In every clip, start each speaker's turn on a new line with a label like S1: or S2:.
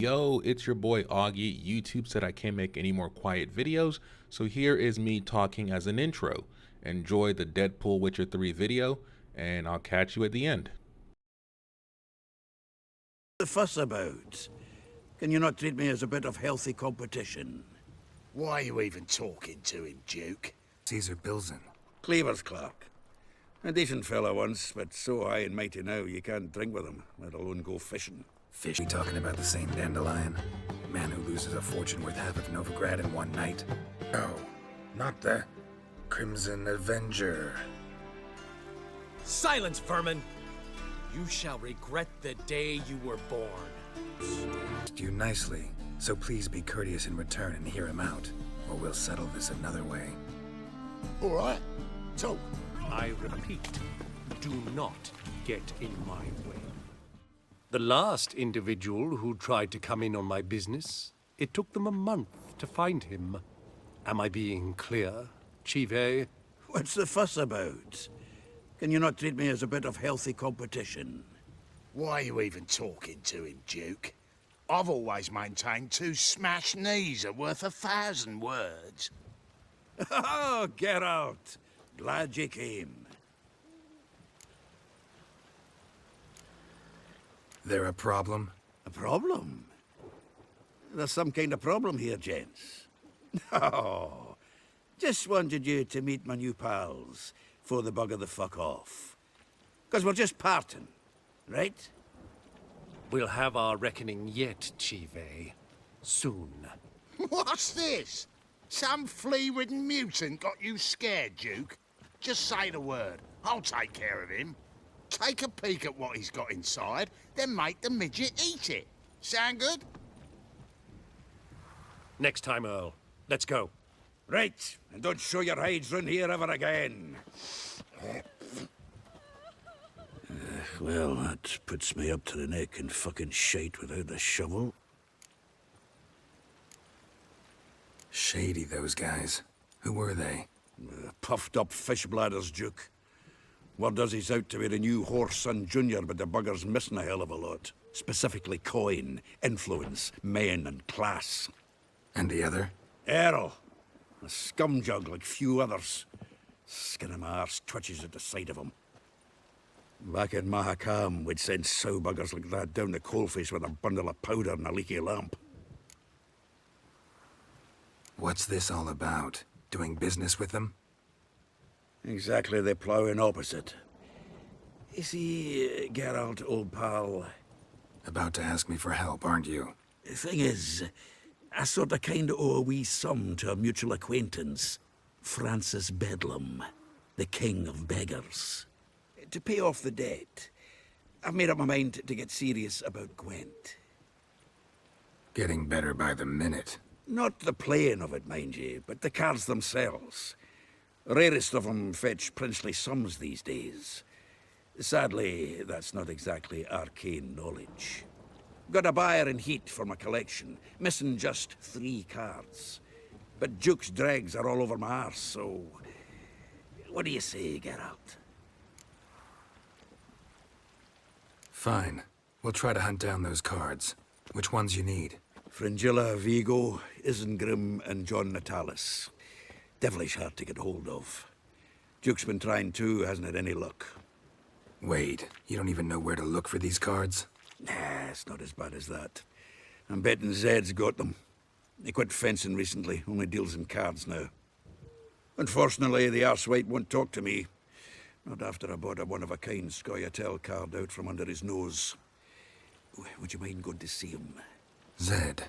S1: Yo, it's your boy Augie. YouTube said I can't make any more quiet videos, so here is me talking as an intro. Enjoy the Deadpool Witcher 3 video, and I'll catch you at the end.
S2: The fuss about? Can you not treat me as a bit of healthy competition?
S3: Why are you even talking to him, Duke?
S4: Caesar Bilzen.
S2: Cleaver's clerk. A decent fella once, but so high and mighty now you can't drink with him, let alone go fishing.
S4: Fish, we talking about the same dandelion? Man who loses a fortune worth half of Novigrad in one night? No, not the Crimson Avenger.
S5: Silence, vermin! You shall regret the day you were born.
S4: You nicely, so please be courteous in return and hear him out, or we'll settle this another way.
S3: All right, talk.
S5: I repeat, do not get in my way. The last individual who tried to come in on my business, it took them a month to find him. Am I being clear, Chive?
S2: What's the fuss about? Can you not treat me as a bit of healthy competition?
S3: Why are you even talking to him, Duke? I've always maintained 2 smashed knees are worth 1,000 words.
S2: Oh, get out! Glad you came.
S4: There a problem?
S2: A problem? There's some kind of problem here, gents. Oh, just wanted you to meet my new pals before they bugger the fuck off. 'Cause we're just parting, right?
S5: We'll have our reckoning yet, Chive. Soon.
S3: What's this? Some flea-ridden mutant got you scared, Duke? Just say the word. I'll take care of him. Take a peek at what he's got inside, then make the midget eat it. Sound good?
S5: Next time, Earl. Let's go.
S2: Right, and don't show your hides round here ever again. Well, that puts me up to the neck in fucking shite without the shovel.
S4: Shady, those guys. Who were they?
S2: Puffed up fish bladders, Duke. Word does he's out to be the new Whoreson Jr., but the bugger's missing a hell of a lot. Specifically coin, influence, men, and class.
S4: And the other?
S2: Earl. A scumjug like few others. Skin of my arse twitches at the sight of him. Back in Mahakam, we'd send sow buggers like that down the coalface with a bundle of powder and a leaky lamp.
S4: What's this all about? Doing business with them?
S2: Exactly the ploughing opposite. You see, Geralt, old pal...
S4: About to ask me for help, aren't you?
S2: The thing is, I sort of kinda owe a wee sum to a mutual acquaintance. Francis Bedlam, the king of beggars. To pay off the debt, I've made up my mind to get serious about Gwent.
S4: Getting better by the minute.
S2: Not the playing of it, mind you, but the cards themselves. Rarest of them fetch princely sums these days. Sadly, that's not exactly arcane knowledge. Got a buyer in heat for my collection, missing just 3 cards. But Duke's dregs are all over my arse, so... What do you say, Geralt?
S4: Fine. We'll try to hunt down those cards. Which ones you need?
S2: Fringilla, Vigo, Isengrim, and John Natalis. Devilish hard to get hold of. Duke's been trying too, hasn't had any luck.
S4: Wait, you don't even know where to look for these cards?
S2: Nah, it's not as bad as that. I'm betting Zed's got them. He quit fencing recently, only deals in cards now. Unfortunately, the arsewipe won't talk to me. Not after I bought a one-of-a-kind Scoia'tael card out from under his nose. Would you mind going to see him?
S4: Zed.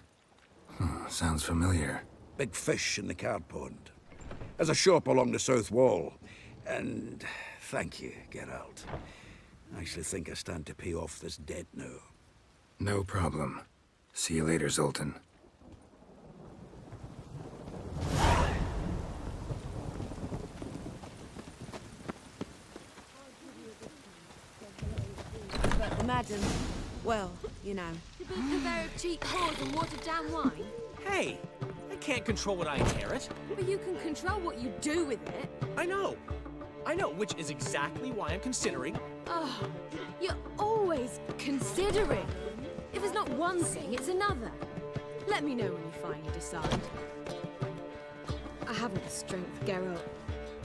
S4: Sounds familiar.
S2: Big fish in the card pond. There's a shop along the south wall. And thank you, Geralt. I actually think I stand to pay off this debt now.
S4: No problem. See you later, Zoltan.
S6: Madam, well, you know.
S7: To be a purveyor of cheap whores and watered-down wine?
S5: Hey, I can't control what I inherit.
S7: But you can control what you do with it.
S5: I know, which is exactly why I'm considering...
S7: Oh, you're always considering. If it's not one thing, it's another. Let me know when you finally decide. I haven't the strength, Geralt.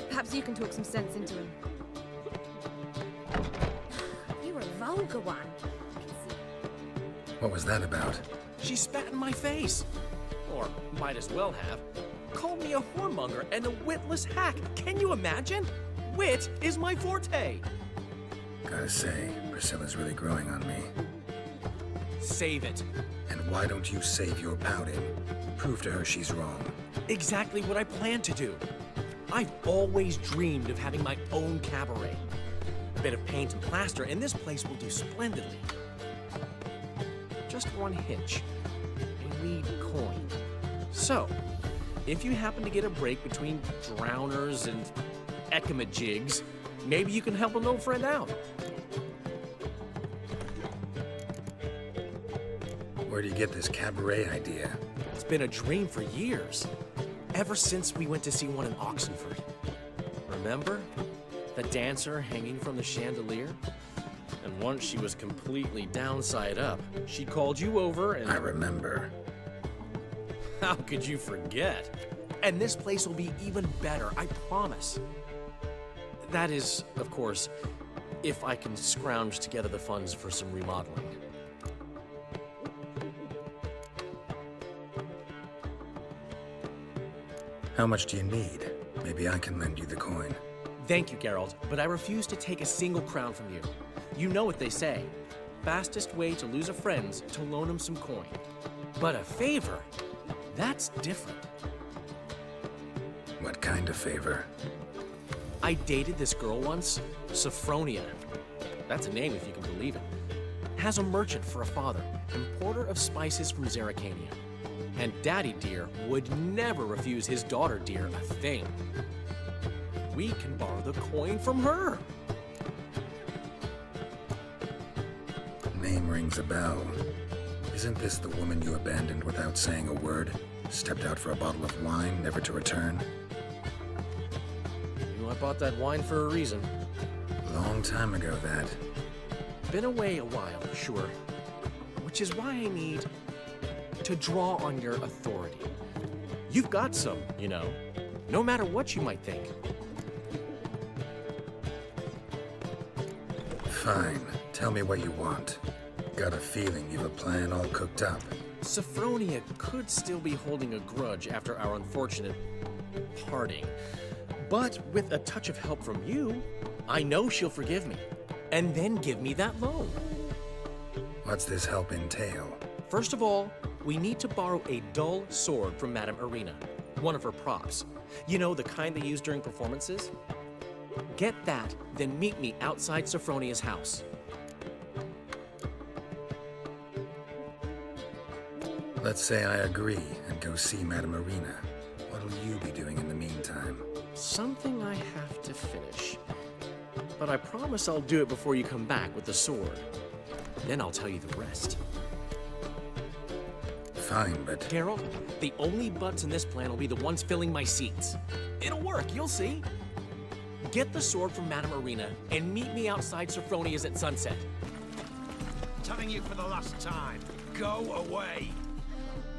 S7: Perhaps you can talk some sense into him.
S8: You're a vulgar one.
S4: What was that about?
S9: She spat in my face. Or might as well have. Called me a whoremonger and a witless hack. Can you imagine? Wit is my forte.
S4: Gotta say, Priscilla's really growing on me.
S9: Save it.
S4: And why don't you save your pouting? Prove to her she's wrong.
S9: Exactly what I plan to do. I've always dreamed of having my own cabaret. A bit of paint and plaster, and this place will do splendidly. Just one hitch. I need coin. So, if you happen to get a break between drowners and ecamajigs, maybe you can help an old friend out.
S4: Where do you get this cabaret idea?
S9: It's been a dream for years. Ever since we went to see one in Oxenford. Remember? The dancer hanging from the chandelier? And once she was completely downside up, she called you over and...
S4: I remember.
S9: How could you forget? And this place will be even better, I promise. That is, of course, if I can scrounge together the funds for some remodeling.
S4: How much do you need? Maybe I can lend you the coin.
S9: Thank you, Geralt, but I refuse to take a single crown from you. You know what they say. Fastest way to lose a friend's to loan him some coin. But a favor? That's different.
S4: What kind of favor?
S9: I dated this girl once, Sophronia. That's a name if you can believe it. Has a merchant for a father, importer of spices from Zerrikania. And Daddy Dear would never refuse his daughter Dear a thing. We can borrow the coin from her.
S4: Name rings a bell. Isn't this the woman you abandoned without saying a word? Stepped out for a bottle of wine, never to return?
S9: You know, I bought that wine for a reason.
S4: Long time ago, that.
S9: Been away a while, sure. Which is why I need to draw on your authority. You've got some, you know, no matter what you might think.
S4: Fine. Tell me what you want. Got a feeling you've a plan all cooked up.
S9: Sophronia could still be holding a grudge after our unfortunate parting. But with a touch of help from you, I know she'll forgive me. And then give me that loan.
S4: What's this help entail?
S9: First of all, we need to borrow a dull sword from Madame Irina, one of her props. You know, the kind they use during performances? Get that, then meet me outside Sophronia's house.
S4: Let's say I agree and go see Madame Irina. What'll you be doing in the meantime?
S9: Something I have to finish. But I promise I'll do it before you come back with the sword. Then I'll tell you the rest.
S4: Fine, but...
S9: Geralt, the only butts in this plan will be the ones filling my seats. It'll work, you'll see. Get the sword from Madame Irina and meet me outside Sophronia's at sunset.
S10: Telling you for the last time, go away.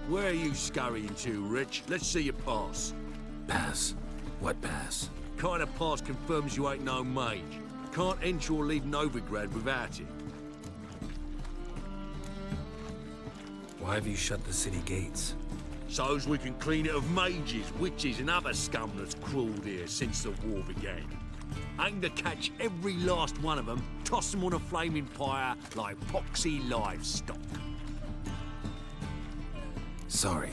S11: Where are you scurrying to, Rich? Let's see your pass.
S4: Pass? What pass?
S11: Kind of pass confirms you ain't no mage. Can't enter or leave Novigrad without it.
S4: Why have you shut the city gates?
S11: So's we can clean it of mages, witches and other scum that's crawled here since the war began. Aim to catch every last one of them, toss them on a flaming pyre like poxy livestock.
S4: Sorry,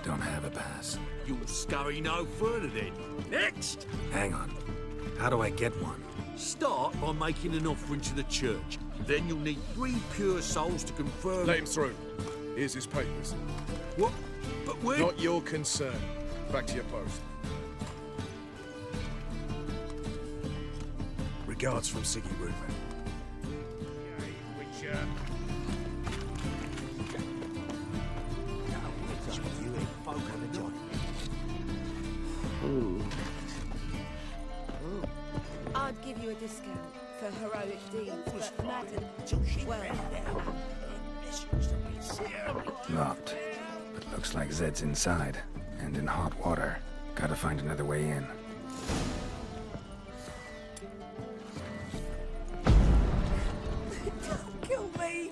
S4: don't have a pass.
S11: You'll scurry no further then. Next!
S4: Hang on. How do I get one?
S11: Start by making an offering to the church. Then you'll need 3 pure souls to confirm...
S12: Let him through. Here's his papers.
S11: What? But we're...
S12: Not your concern. Back to your post. Regards from Siggy Reuben.
S6: I'd give you a discount for heroic deeds, but madam, well, you know.
S4: Locked. But looks like Zed's inside, and in hot water. Gotta find another way in.
S8: Don't kill me!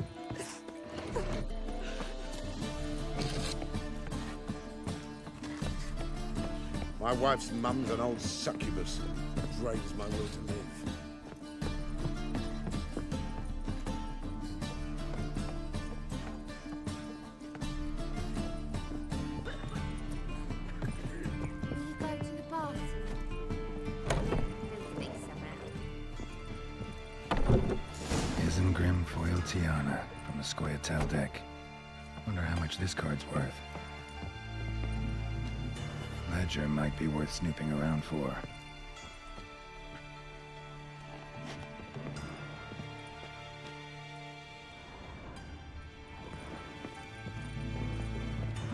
S3: My wife's mum's an old succubus. Drains my will to live.
S8: You go to the bath.
S4: Isengrim Foil Tiana from the Scoia'tael deck. Wonder how much this card's worth. Ledger might be worth snooping around for.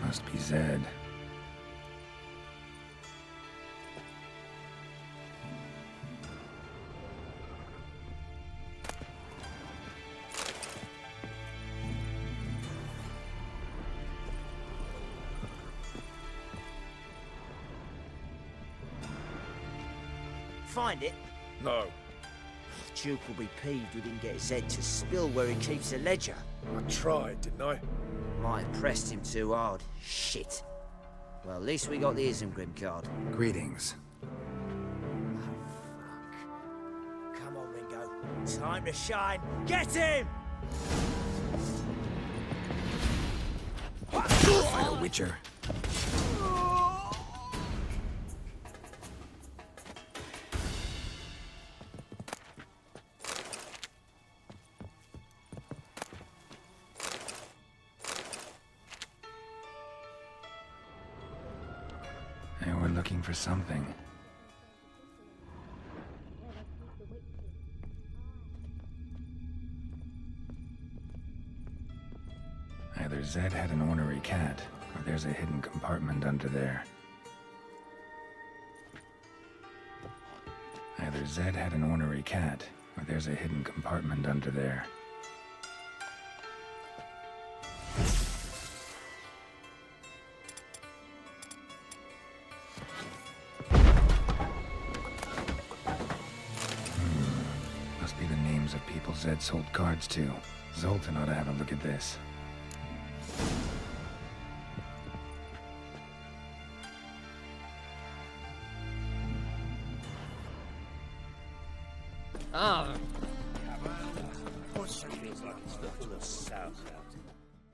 S4: Must be Zed.
S13: Find it?
S12: No.
S13: Duke will be peeved we didn't get Zed to spill where he keeps the ledger.
S12: I tried, didn't I?
S13: Might have pressed him too hard. Shit. Well, at least we got the Isengrim card.
S4: Greetings.
S13: Come on, Ringo. Time to shine. Get him!
S4: Fire Witcher. And we're looking for something. Either Zed had an ornery cat, or there's a hidden compartment under there. Either Zed had an ornery cat, or there's a hidden compartment under there. Must be the names of people Zed sold cards to. Zoltan ought to have a look at this.
S9: Ah.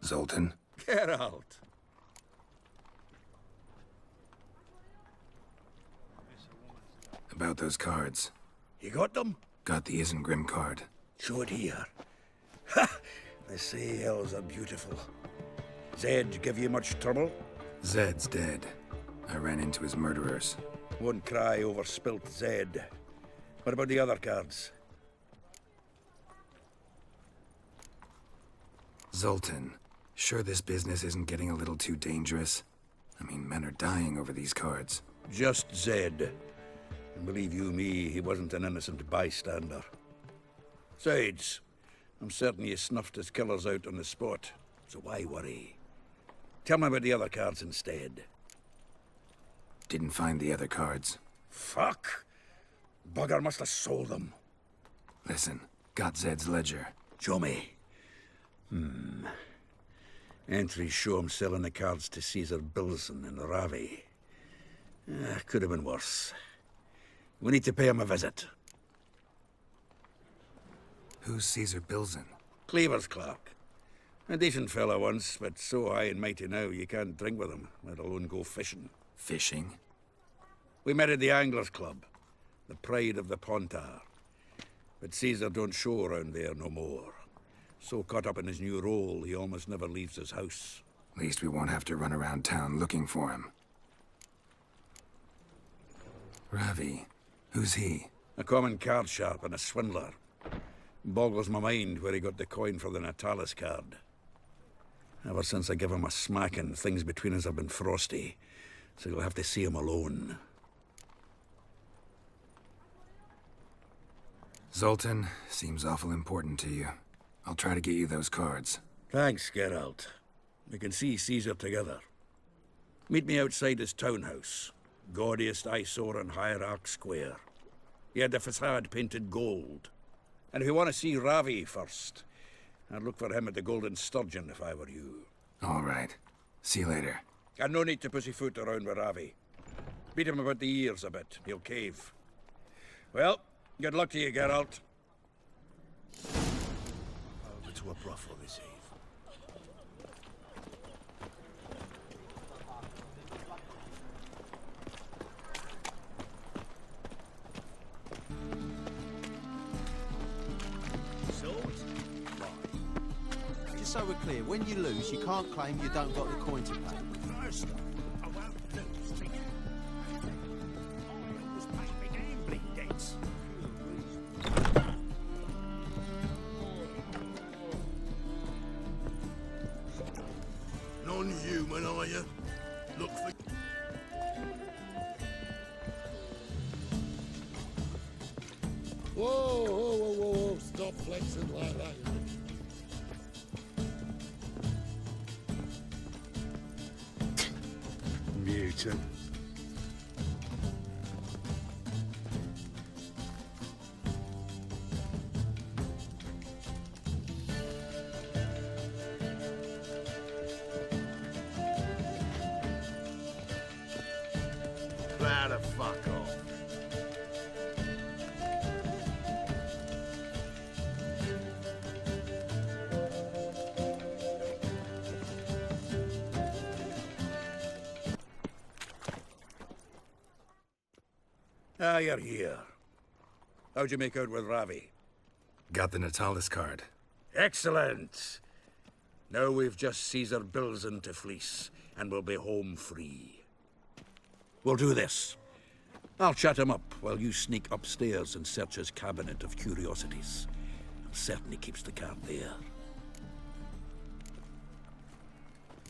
S4: Zoltan?
S2: Get out.
S4: About those cards.
S2: You got them?
S4: Got the Isengrim card.
S2: Show it here. Ha! They say elves are beautiful. Zed give you much trouble?
S4: Zed's dead. I ran into his murderers.
S2: Won't cry over spilt Zed. What about the other cards?
S4: Zoltan, sure this business isn't getting a little too dangerous? I mean, men are dying over these cards.
S2: Just Zed. And believe you me, he wasn't an innocent bystander. Besides, I'm certain you snuffed his killers out on the spot, so why worry? Tell me about the other cards instead.
S4: Didn't find the other cards.
S2: Fuck! Bugger must have sold them.
S4: Listen, got Zed's ledger.
S2: Show me. Entries show him selling the cards to Caesar Bilson in Ravi. Could have been worse. We need to pay him a visit.
S4: Who's Caesar Bilson?
S2: Cleaver's clerk. A decent fellow once, but so high and mighty now you can't drink with him, let alone go fishing.
S4: Fishing?
S2: We met at the Anglers Club, the pride of the Pontar. But Caesar don't show around there no more. So caught up in his new role, he almost never leaves his house.
S4: At least we won't have to run around town looking for him. Ravi, who's he?
S2: A common card sharp and a swindler. Boggles my mind where he got the coin for the Natalis card. Ever since I gave him a smacking, things between us have been frosty, so you'll have to see him alone.
S4: Zoltan, seems awful important to you. I'll try to get you those cards.
S2: Thanks, Geralt. We can see Caesar together. Meet me outside his townhouse. Gaudiest eyesore on Hierarch Square. He had the facade painted gold. And if you want to see Ravi first, I'd look for him at the Golden Sturgeon if I were you.
S4: All right. See you later.
S2: And no need to pussyfoot around with Ravi. Beat him about the ears a bit. He'll cave. Well, good luck to you, Geralt.
S3: Over to a brothel this eve.
S10: Swords? Right. Just so we're clear, when you lose, you can't claim you don't got the coin to pay.
S3: First off, I won't lose to you. I always pay me gambling debts. Non-human, are you? Look for...
S14: Whoa. Stop flexing like that.
S3: Mutant. Plow the fuck off.
S2: Ah, you're here. How'd you make out with Ravi?
S4: Got the Natalis card.
S2: Excellent. Now we've just Caesar Bilzen to fleece, and we'll be home free. We'll do this. I'll chat him up while you sneak upstairs and search his cabinet of curiosities. I'm certain he keeps the card there.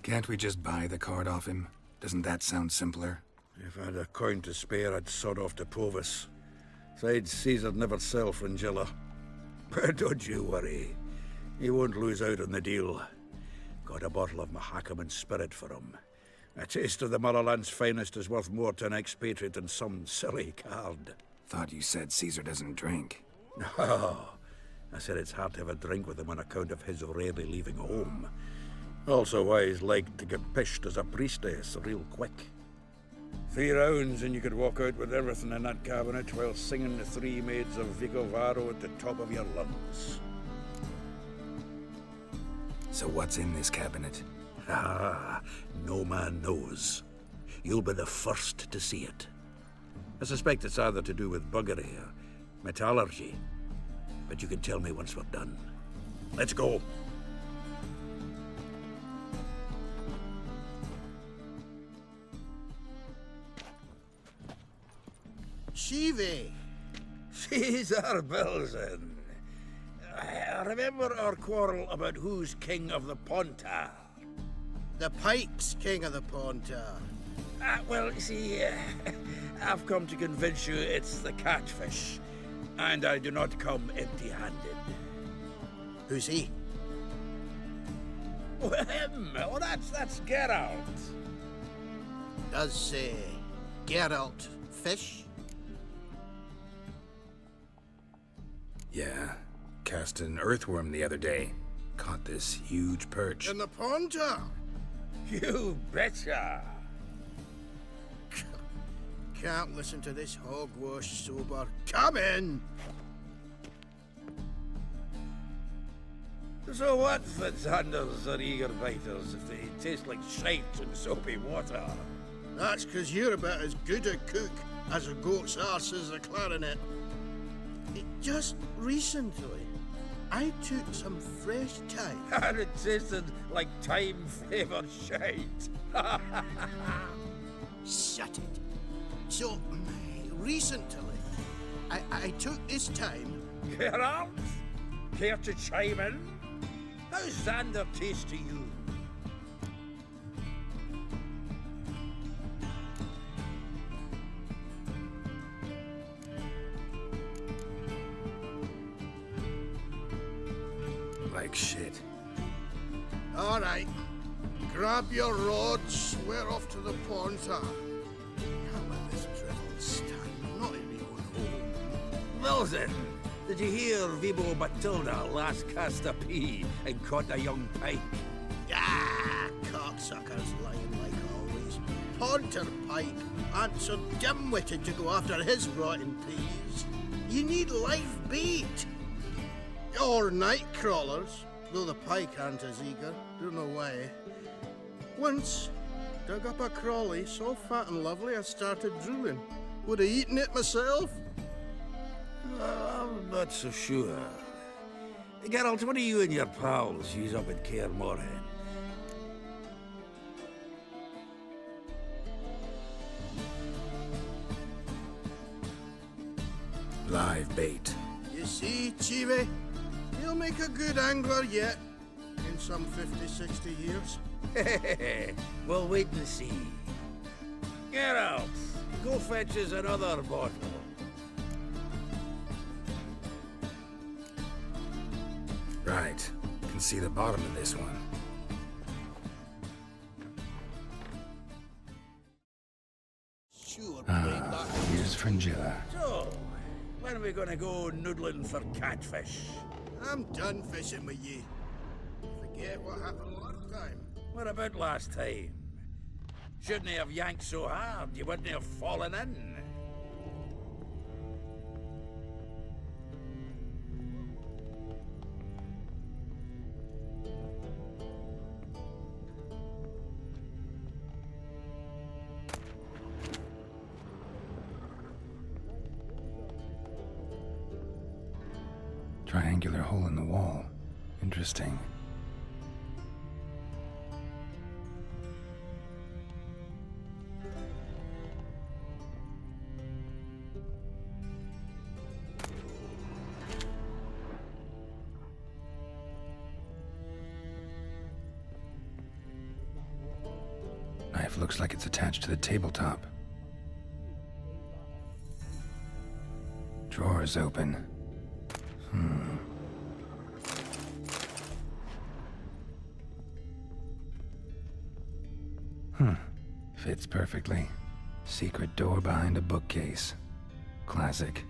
S4: Can't we just buy the card off him? Doesn't that sound simpler?
S2: If I had a coin to spare, I'd sod off to Provis. Besides, Caesar'd never sell Fringilla. But don't you worry. He won't lose out on the deal. Got a bottle of Mahakaman spirit for him. A taste of the Motherland's finest is worth more to an expatriate than some silly card.
S4: Thought you said Caesar doesn't drink.
S2: No. I said it's hard to have a drink with him on account of his rarely leaving home. Also why he's like to get pished as a priestess real quick. 3 rounds and you could walk out with everything in that cabinet while singing the 3 maids of Vicovaro at the top of your lungs.
S4: So what's in this cabinet?
S2: Ah, no man knows. You'll be the first to see it. I suspect it's either to do with buggery or metallurgy. But you can tell me once we're done. Let's go.
S3: Shivi!
S2: Caesar Bilzen. Remember our quarrel about who's king of the Pontar?
S3: The Pike's king of the Pontar.
S2: Well, you see, I've come to convince you it's the catfish. And I do not come empty-handed.
S3: Who's he?
S2: Well, him. Oh, that's Geralt.
S3: Does, Geralt fish?
S4: Yeah. Cast an earthworm the other day. Caught this huge perch.
S3: In the Pontar?
S2: You betcha.
S3: Can't listen to this hogwash sober. Come in!
S2: So what, Fitzhanders or eager biters, if they taste like shite and soapy water?
S3: That's 'cause you're about as good a cook as a goat's arse is a clarinet. Just recently, I took some fresh thyme.
S2: And it tasted like thyme-flavoured shite.
S3: Shut it. So, recently, I took this thyme.
S2: Geralt? Care to chime in? How's Xander taste to you?
S4: Like shit.
S14: All right. Grab your rods. We're off to the pond tower. Can't let this drivel stand. Not in my own home.
S2: Wilson, did you hear Vibo Matilda last cast a pea and caught a young pike?
S14: Ah, cocksuckers lying like always. Ponter Pike aren't so dim-witted to go after his rotten peas. You need live bait. Or night crawlers, though the pike aren't as eager. Don't know why. Once, dug up a crawly so fat and lovely I started drooling. Would have eaten it myself.
S2: I'm not so sure. Geralt, what do you and your pals use up at Caer Morhen?
S4: Live bait.
S14: You see, Chive, you'll make a good angler yet. In some 50, 60 years.
S2: We'll wait and see. Geralt, go fetch us another bottle.
S4: Right. Can see the bottom of this one.
S14: Sure,
S4: Here's Fringilla.
S2: So, when are we gonna go noodling for catfish?
S14: I'm done fishing with you. Forget what happened last time.
S2: What about last time? Shouldn't have yanked so hard, you wouldn't have fallen in.
S4: Triangular hole in the wall. Interesting. Knife looks like it's attached to the tabletop. Drawer's open. Fits perfectly. Secret door behind a bookcase. Classic.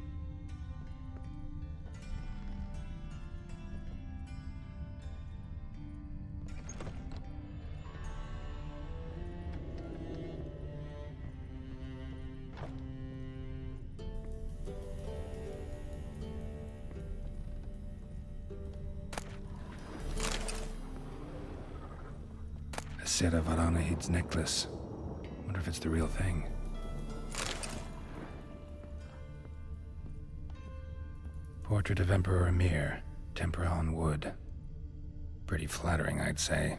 S4: A set of Aranahid's necklace. Wonder if it's the real thing. Portrait of Emperor Emir, tempera on wood. Pretty flattering, I'd say.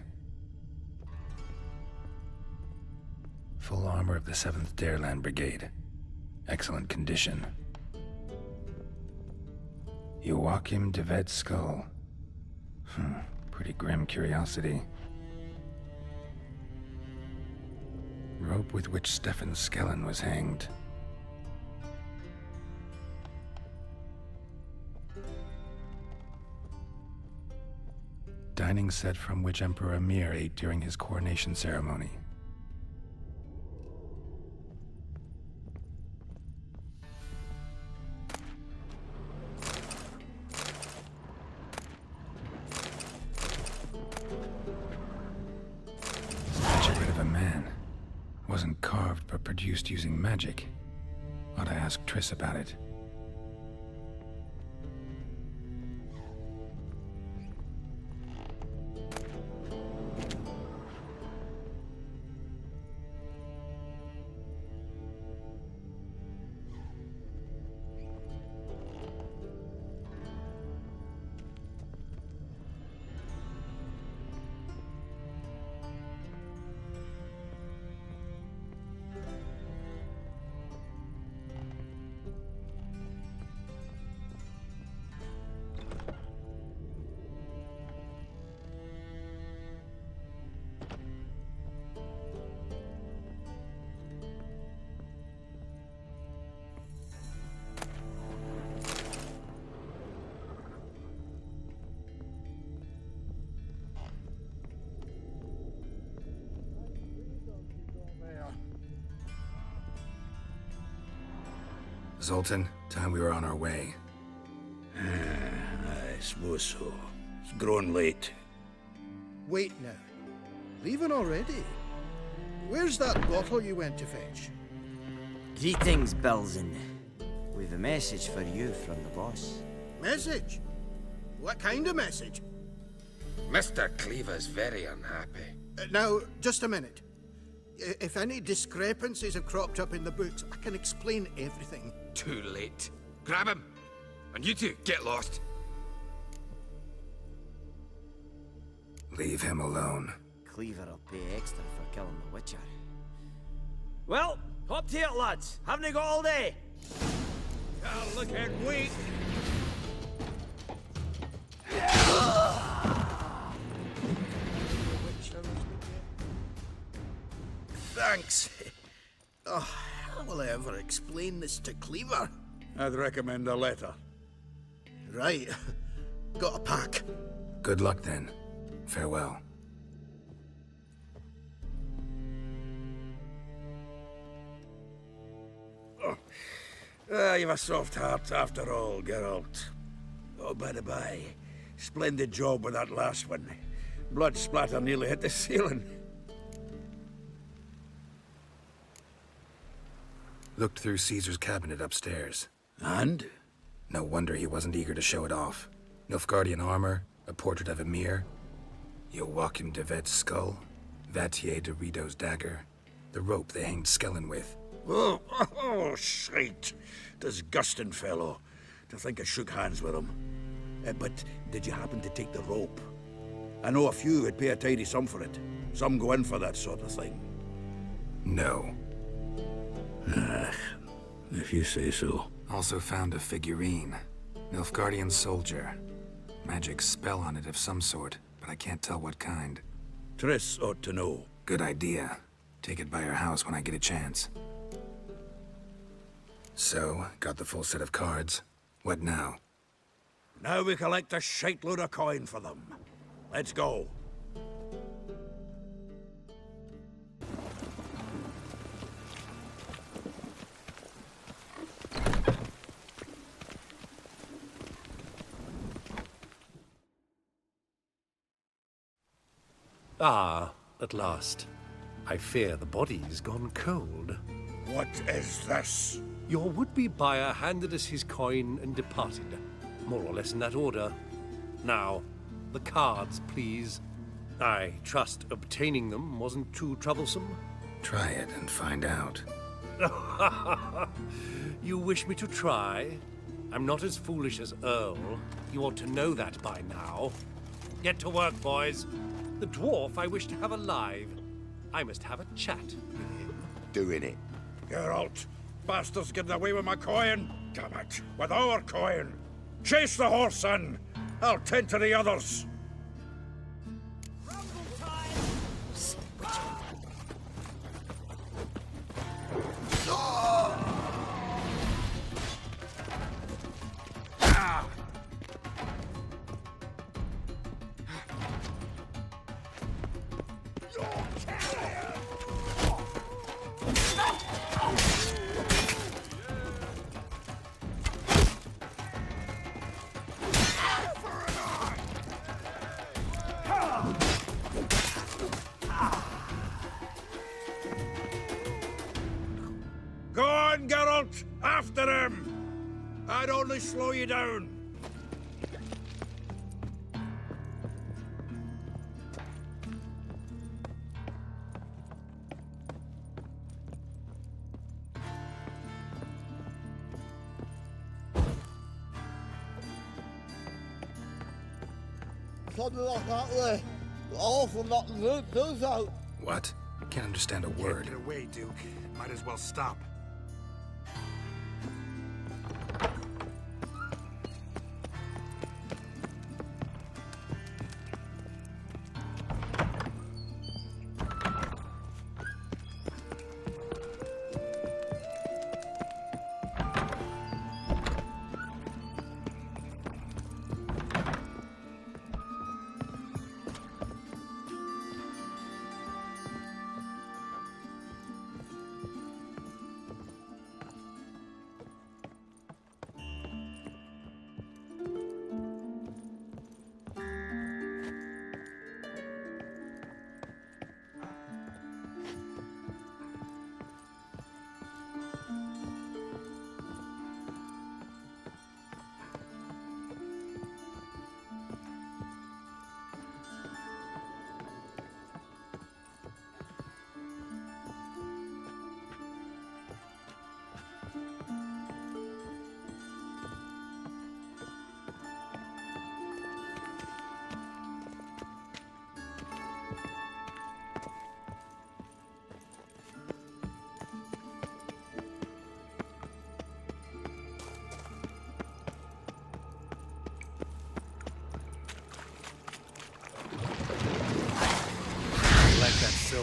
S4: Full armor of the 7th Dareland Brigade. Excellent condition. Joachim de Ved's skull. Pretty grim curiosity. Rope with which Stefan Skellen was hanged. Dining set from which Emperor Emir ate during his coronation ceremony. Statuette of a man. Wasn't carved but produced using magic. Ought to ask Triss about it. Zoltan, time we were on our way.
S2: I suppose so. It's grown late.
S14: Wait now. Leaving already? Where's that bottle you went to fetch?
S13: Greetings, Belzen. We've a message for you from the boss.
S14: Message? What kind of message?
S4: Mr. Cleaver's very unhappy.
S14: Now, just a minute. If any discrepancies have cropped up in the books, I can explain everything.
S4: Too late. Grab him! And you two, get lost! Leave him alone.
S13: Cleaver will pay extra for killing the Witcher. Well, hop to it, lads. Haven't you got all day?
S11: Oh, look at wait.
S14: Thanks. Oh, how will I ever explain this to Cleaver?
S2: I'd recommend a letter.
S14: Right. Got a pack.
S4: Good luck then. Farewell.
S2: You've a soft heart after all, Geralt. Oh, by the by, splendid job with that last one. Blood splatter nearly hit the ceiling.
S4: Looked through Caesar's cabinet upstairs.
S2: And?
S4: No wonder he wasn't eager to show it off. Nilfgaardian armor, a portrait of Emir, Joachim de Vet's skull, Vatier de Rideau's dagger, the rope they hanged Skellen with.
S2: Oh, shite. Disgusting fellow. To think I shook hands with him. But did you happen to take the rope? I know a few would pay a tidy sum for it. Some go in for that sort of thing.
S4: No.
S2: If you say so.
S4: Also found a figurine. Nilfgaardian soldier. Magic spell on it of some sort, but I can't tell what kind.
S2: Triss ought to know.
S4: Good idea. Take it by her house when I get a chance. So, got the full set of cards. What now?
S2: Now we collect a shiteload of coin for them. Let's go.
S5: Ah, at last. I fear the body's gone cold.
S2: What is this?
S5: Your would-be buyer handed us his coin and departed. More or less in that order. Now, the cards, please. I trust obtaining them wasn't too troublesome.
S4: Try it and find out.
S5: You wish me to try? I'm not as foolish as Earl. You ought to know that by now. Get to work, boys. The dwarf I wish to have alive. I must have a chat with him.
S2: Doing it. Geralt, bastards getting away with my coin. Damn it, with our coin. Chase the horse, son. I'll tend to the others. Go on, Geralt! After him! I'd only slow you down.
S14: Something like that way. Awful not to look those out.
S4: What? Can't understand a word.
S12: Get away, Duke. Might as well stop.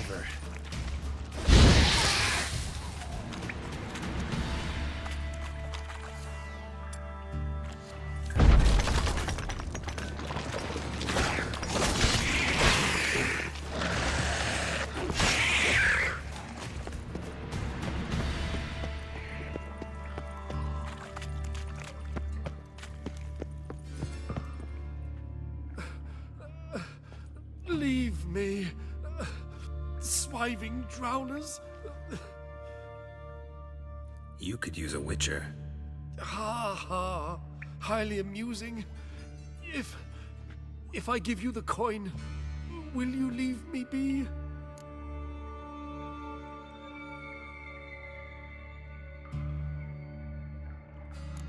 S4: ever.
S5: Leave me, swiving drowners.
S4: You could use a witcher.
S5: Ha ha, highly amusing. If I give you the coin, will you leave me be?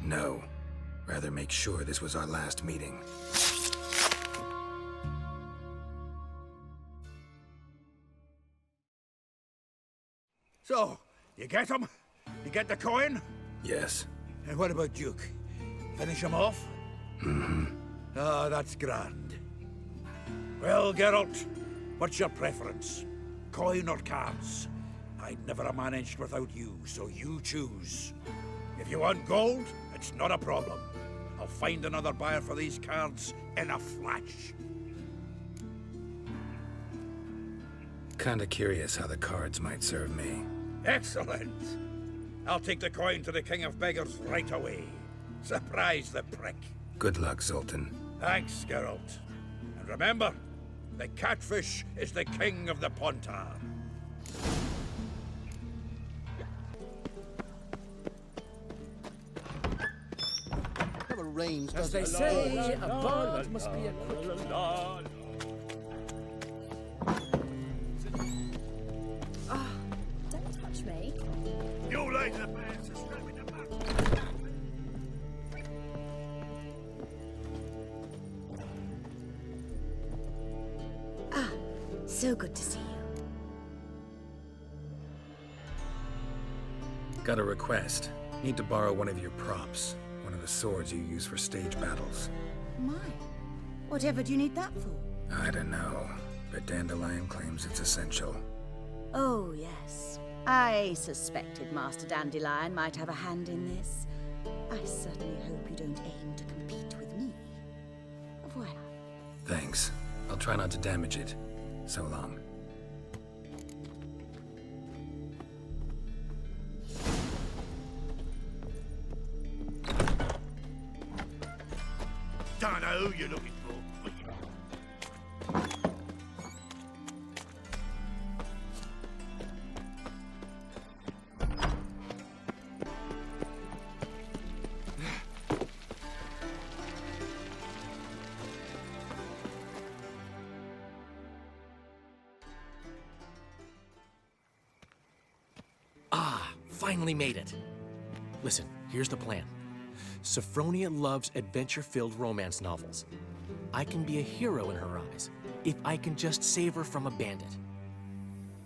S4: No. Rather make sure this was our last meeting.
S2: So, you get him? You get the coin?
S4: Yes.
S2: And what about Duke? Finish him off?
S4: Mm-hmm.
S2: Ah, that's grand. Well, Geralt, what's your preference? Coin or cards? I'd never have managed without you, so you choose. If you want gold, it's not a problem. I'll find another buyer for these cards in a flash.
S4: Kinda curious how the cards might serve me.
S2: Excellent. I'll take the coin to the King of Beggars right away. Surprise the prick.
S4: Good luck, Zoltan.
S2: Thanks, Geralt. And remember, the catfish is the king of the Pontar.
S14: Never rains,
S9: As
S14: does
S9: they
S14: it?
S9: say, a bond must be a quick.
S8: Don't touch me.
S11: You later, man, so stab me in the back.
S8: Ah, so good to see you.
S4: Got a request. Need to borrow one of your props. One of the swords you use for stage battles.
S8: My, whatever do you need that for?
S4: I don't know, but Dandelion claims it's essential.
S8: Oh, yes. I suspected Master Dandelion might have a hand in this. I certainly hope you don't aim to compete with me. Voilà.
S4: Thanks. I'll try not to damage it. So long.
S11: Don't know who you're looking for.
S9: Finally made it. Listen, here's the plan. Sophronia loves adventure-filled romance novels. I can be a hero in her eyes if I can just save her from a bandit.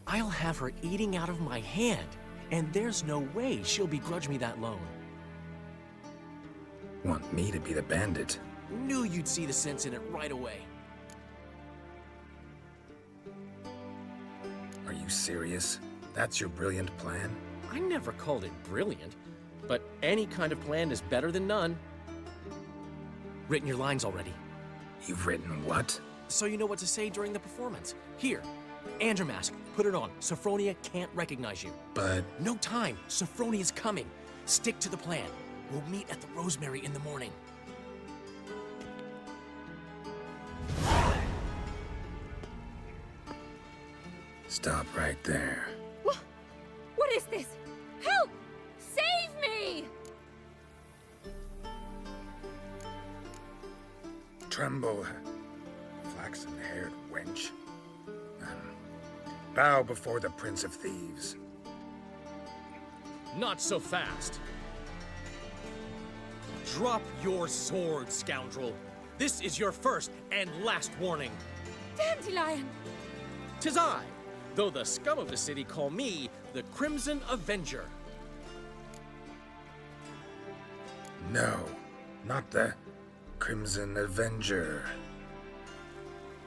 S9: I'll have her eating out of my hand, and there's no way she'll begrudge me that loan.
S4: Want me to be the bandit?
S9: Knew you'd see the sense in it right away.
S4: Are you serious? That's your brilliant plan?
S9: I never called it brilliant, but any kind of plan is better than none. Written your lines already.
S4: You've written what?
S9: So you know what to say during the performance. Here, Andromask, put it on. Sophronia can't recognize you.
S4: But...
S9: No time. Sophronia's coming. Stick to the plan. We'll meet at the Rosemary in the morning.
S4: Stop right there.
S7: What is this? Help! Save me!
S4: Tremble, flaxen-haired wench. Bow before the Prince of Thieves.
S9: Not so fast. Drop your sword, scoundrel. This is your first and last warning.
S7: Dandelion!
S9: 'Tis I, though the scum of the city call me the Crimson Avenger.
S4: No, not the Crimson Avenger.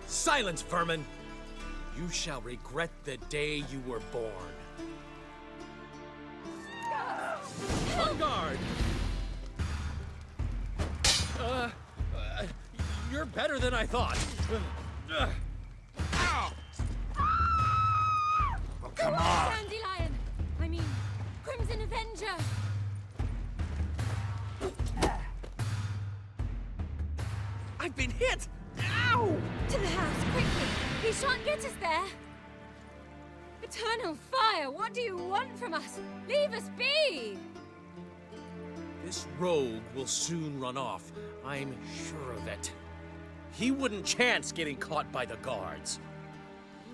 S9: Silence, vermin! You shall regret the day you were born. On guard! You're better than I thought.
S3: Ow!
S12: Oh, come on!
S7: Dandelion! I mean, Crimson Avenger!
S9: I've been hit! Ow!
S7: To the house, quickly! He shan't get us there! Eternal fire, what do you want from us? Leave us be!
S9: This rogue will soon run off. I'm sure of it. He wouldn't chance getting caught by the guards.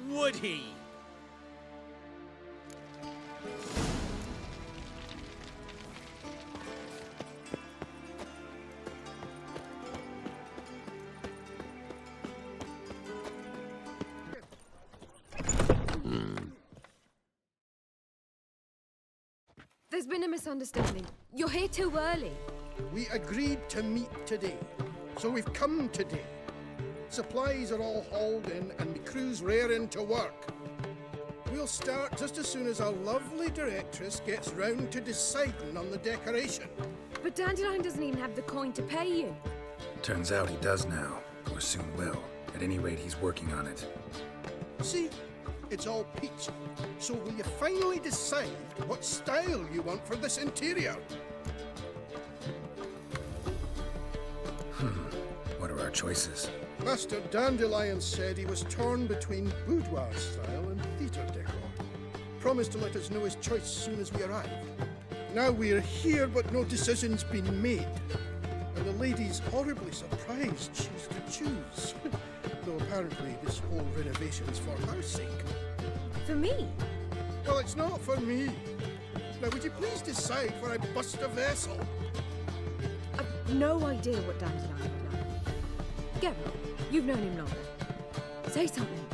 S9: Would he?
S7: There's been a misunderstanding. You're here too early.
S14: We agreed to meet today, so we've come today. Supplies are all hauled in and the crew's raring to work. We'll start just as soon as our lovely directress gets round to deciding on the decoration.
S7: But Dandelion doesn't even have the coin to pay you.
S4: Turns out he does now, or soon will. At any rate, he's working on it.
S14: See, it's all peachy. So will you finally decide what style you want for this interior?
S4: What are our choices?
S14: Master Dandelion said he was torn between boudoir style and theatre decor. Promised to let us know his choice as soon as we arrived. Now we're here, but no decision's been made. And the lady's horribly surprised she's to choose. Though apparently this whole renovation's for her sake.
S7: For me?
S14: Well, it's not for me. Now, would you please decide where I bust a vessel?
S7: I've no idea what Dandelion would like. Geralt, you've known him longer. Say something.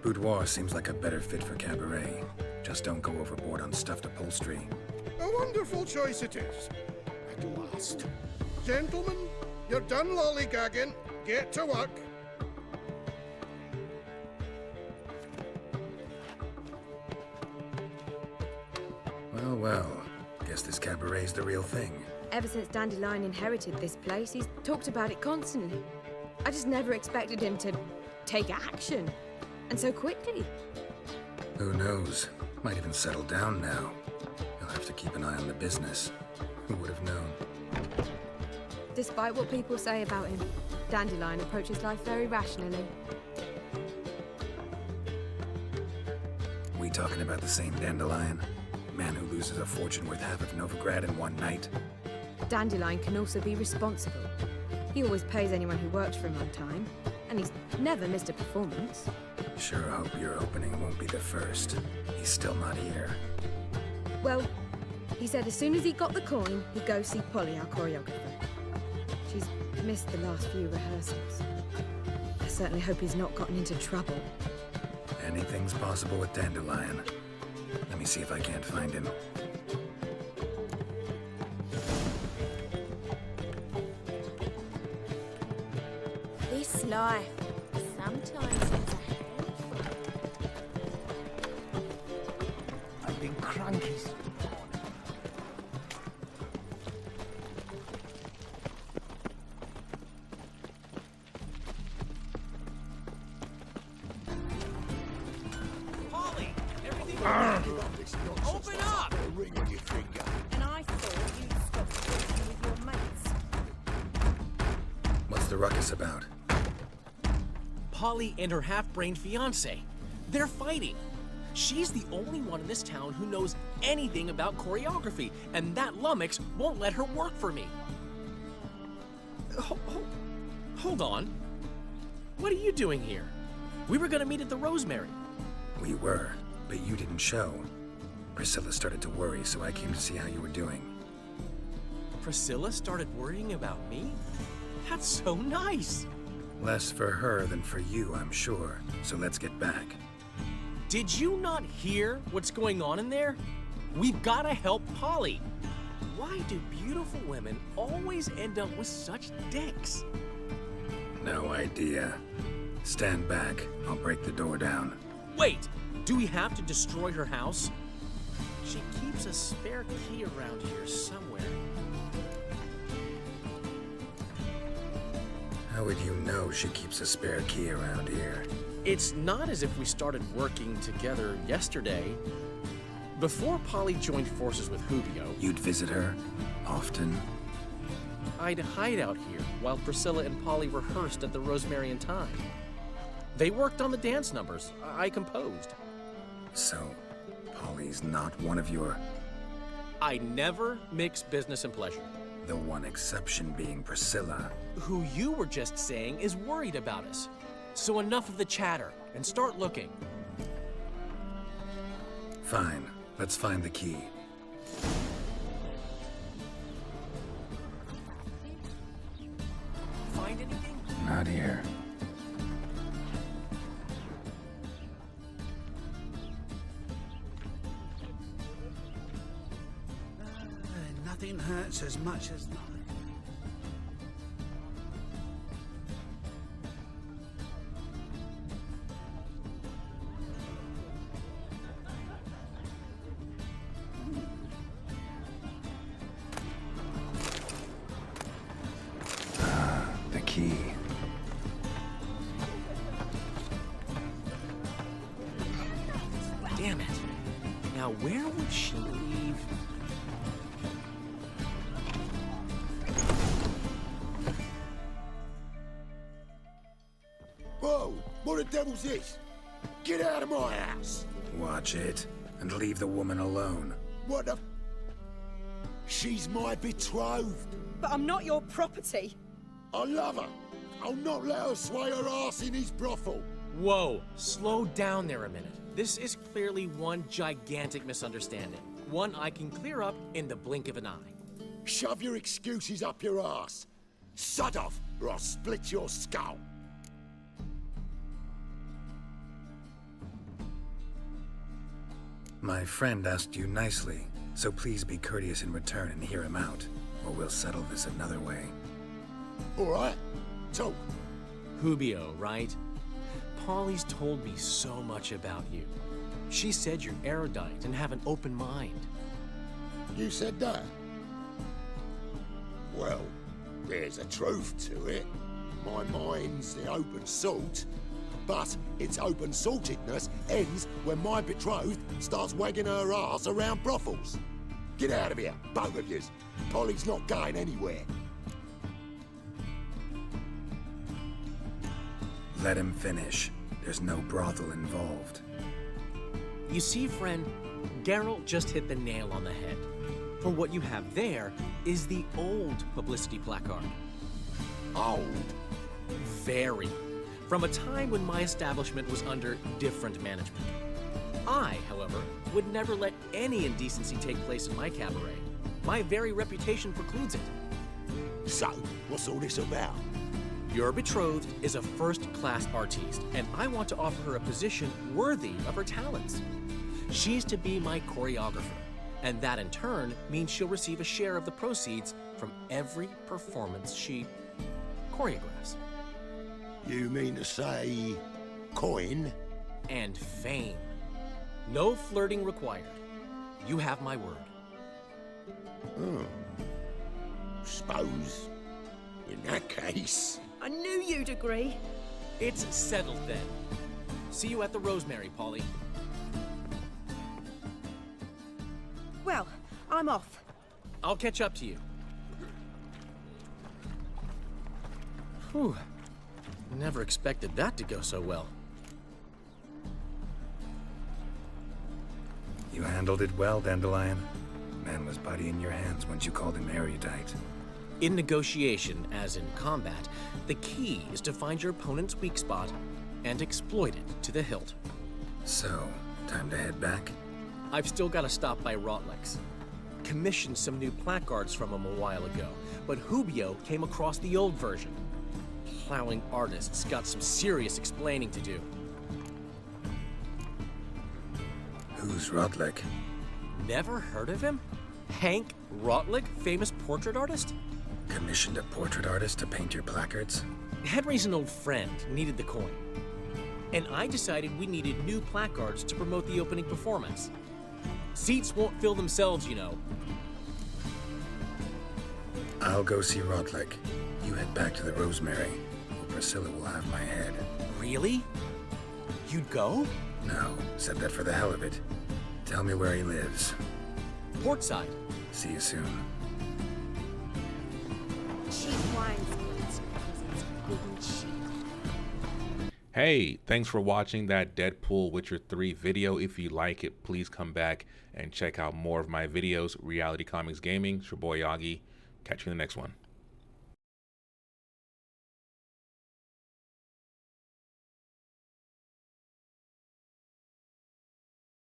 S4: Boudoir seems like a better fit for Cabaret. Just don't go overboard on stuffed upholstery.
S14: A wonderful choice it is. At last. Gentlemen, you're done lollygagging. Get to work.
S4: Well, well. Guess this Cabaret's the real thing.
S7: Ever since Dandelion inherited this place, he's talked about it constantly. I just never expected him to take action. And so quickly.
S4: Who knows? Might even settle down now. He'll have to keep an eye on the business. Who would have known?
S7: Despite what people say about him, Dandelion approaches life very rationally.
S4: We talking about the same Dandelion? Man who loses a fortune worth half of Novigrad in one night?
S7: Dandelion can also be responsible. He always pays anyone who works for him on time, and he's never missed a performance.
S4: Sure hope your opening won't be the first. He's still not here.
S7: Well, he said as soon as he got the coin, he'd go see Polly, our choreographer. She's missed the last few rehearsals. I certainly hope he's not gotten into trouble.
S4: Anything's possible with Dandelion. Let me see if I can't find him.
S8: This life, sometimes it's a handful.
S10: I've been cranky.
S9: Polly! Everything open up!
S8: And I thought you'd stop talking with your mates.
S4: What's the ruckus about?
S9: Polly and her half-brained fiancé. They're fighting. She's the only one in this town who knows anything about choreography, and that lummox won't let her work for me. Hold on. What are you doing here? We were gonna meet at the Rosemary.
S4: We were, but you didn't show. Priscilla started to worry, so I came to see how you were doing.
S9: Priscilla started worrying about me? That's so nice.
S4: Less for her than for you, I'm sure. So let's get back.
S9: Did you not hear what's going on in there? We've got to help Polly. Why do beautiful women always end up with such dicks?
S4: No idea. Stand back. I'll break the door down.
S9: Wait, do we have to destroy her house? She keeps a spare key around here somewhere.
S4: How would you know she keeps a spare key around here?
S9: It's not as if we started working together yesterday. Before Polly joined forces with Hubio,
S4: You'd visit her? Often?
S9: I'd hide out here while Priscilla and Polly rehearsed at the Rosemary and Thyme. They worked on the dance numbers I composed.
S4: So, Polly's not one of your...
S9: I never mix business and pleasure.
S4: The one exception being Priscilla.
S9: Who you were just saying is worried about us. So enough of the chatter and start looking.
S4: Fine. Let's find the key.
S9: Find anything?
S4: Not here.
S14: Nothing hurts as much as nothing.
S4: The key.
S9: Damn it. Now where would she leave?
S15: Whoa! What the devil's this? Get out of my house!
S4: Watch it, and leave the woman alone.
S15: What the... She's my betrothed.
S7: But I'm not your property.
S15: I love her. I'll not let her sway her ass in his brothel.
S9: Whoa, slow down there a minute. This is clearly one gigantic misunderstanding. One I can clear up in the blink of an eye.
S15: Shove your excuses up your ass. Sod off, or I'll split your skull.
S4: My friend asked you nicely, so please be courteous in return and hear him out, or we'll settle this another way.
S15: All right, talk.
S9: Hubio, right? Polly's told me so much about you. She said you're erudite and have an open mind.
S15: You said that? Well, there's a truth to it. My mind's the open salt. But its open saltedness ends when my betrothed starts wagging her ass around brothels. Get out of here, both of yous. Polly's not going anywhere.
S4: Let him finish. There's no brothel involved.
S9: You see, friend, Geralt just hit the nail on the head. For what you have there is the old publicity placard.
S15: Old?
S9: Very. From a time when my establishment was under different management. I, however, would never let any indecency take place in my cabaret. My very reputation precludes it.
S15: So, what's all this about?
S9: Your betrothed is a first-class artiste, and I want to offer her a position worthy of her talents. She's to be my choreographer, and that in turn means she'll receive a share of the proceeds from every performance she choreographs.
S15: You mean to say... coin?
S9: And fame. No flirting required. You have my word.
S15: Suppose... in that case...
S7: I knew you'd agree.
S9: It's settled then. See you at the Rosemary, Polly.
S7: Well, I'm off.
S9: I'll catch up to you. Whew. Never expected that to go so well.
S4: You handled it well, Dandelion. Man was body in your hands once you called him erudite.
S9: In negotiation, as in combat, the key is to find your opponent's weak spot and exploit it to the hilt.
S4: So, time to head back?
S9: I've still got to stop by Rotlex. commissioned some new placards from him a while ago, but Hubio came across the old version. Plowing artists got some serious explaining to do.
S4: Who's Rotlick?
S9: Never heard of him? Hank Rotlick, famous portrait artist?
S4: Commissioned a portrait artist to paint your placards?
S9: Henry's an old friend, needed the coin. And I decided we needed new placards to promote the opening performance. Seats won't fill themselves, you know.
S4: I'll go see Rotlick. You head back to the Rosemary, or Priscilla will have my head.
S9: Really? You'd go?
S4: No, said that for the hell of it. Tell me where he lives.
S9: Portside.
S4: See you soon.
S6: Cheap wine's good because it's good and cheap.
S1: Hey, thanks for watching that Deadpool Witcher 3 video. If you like it, please come back and check out more of my videos. Reality Comics Gaming, it's your boy Yagi. Catch you in the next one.